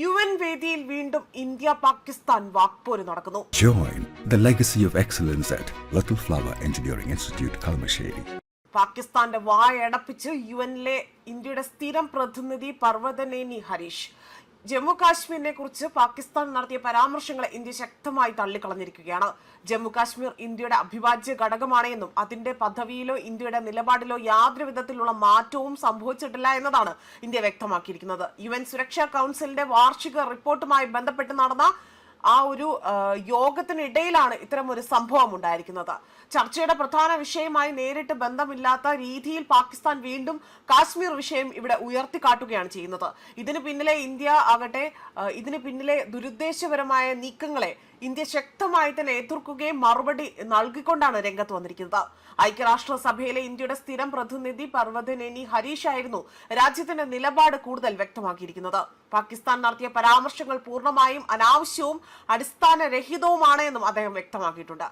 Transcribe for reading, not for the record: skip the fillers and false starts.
UN വേദിയിൽ വീണ്ടും India Pakistan വാക്പോര് നടക്കുന്നു. Join the legacy of excellence at Little Flower Engineering Institute, Kalmasheri. പാകിസ്ഥാന്റെ വായടപ്പിച്ച് യുഎനിലെ ഇന്ത്യയുടെ സ്ഥിരം പ്രതിനിധി പർവതനേനി ഹരീഷ് ജമ്മു കാശ്മീരിനെ കുറിച്ച് പാകിസ്ഥാൻ നടത്തിയ പരാമർശങ്ങളെ ഇന്ത്യ ശക്തമായി തള്ളിക്കളഞ്ഞിരിക്കുകയാണ്. ജമ്മു കാശ്മീർ ഇന്ത്യയുടെ അവിഭാജ്യ ഘടകമാണ് എന്നും അതിന്റെ പദവിയിലോ ഇന്ത്യയുടെ നിലപാടിലോ യാതൊരു വിധത്തിലുള്ള മാറ്റവും സംഭവിച്ചിട്ടില്ല എന്നതാണ് ഇന്ത്യ വ്യക്തമാക്കിയിരിക്കുന്നത്. UN സുരക്ഷാ കൗൺസിലിന്റെ വാർഷിക റിപ്പോർട്ടുമായി ബന്ധപ്പെട്ട് നടന്ന ആ ഒരു യോഗത്തിനിടയിലാണ് ഇത്തരം ഒരു സംഭവം ഉണ്ടായിരിക്കുന്നത്. ചർച്ചയുടെ പ്രധാന വിഷയമായി നേരിട്ട് ബന്ധമില്ലാത്ത രീതിയിൽ പാകിസ്ഥാൻ വീണ്ടും കാശ്മീർ വിഷയം ഇവിടെ ഉയർത്തിക്കാട്ടുകയാണ് ചെയ്യുന്നത്. ഇതിന് പിന്നിലെ ദുരുദ്ദേശപരമായ നീക്കങ്ങളെ ഇന്ത്യ ശക്തമായി തന്നെ എതിർക്കുകയും മറുപടി നൽകിക്കൊണ്ടാണ് രംഗത്ത് വന്നിരിക്കുന്നത്. ഐക്യരാഷ്ട്രസഭയിലെ ഇന്ത്യയുടെ സ്ഥിരം പ്രതിനിധി പർവതനേനി ഹരീഷ് ആയിരുന്നു രാജ്യത്തിന്റെ നിലപാട് കൂടുതൽ വ്യക്തമാക്കിയിരിക്കുന്നത്. പാകിസ്ഥാൻ നടത്തിയ പരാമർശങ്ങൾ പൂർണ്ണമായും അനാവശ്യവും അടിസ്ഥാനരഹിതവുമാണ് എന്നും അദ്ദേഹം വ്യക്തമാക്കിയിട്ടുണ്ട്.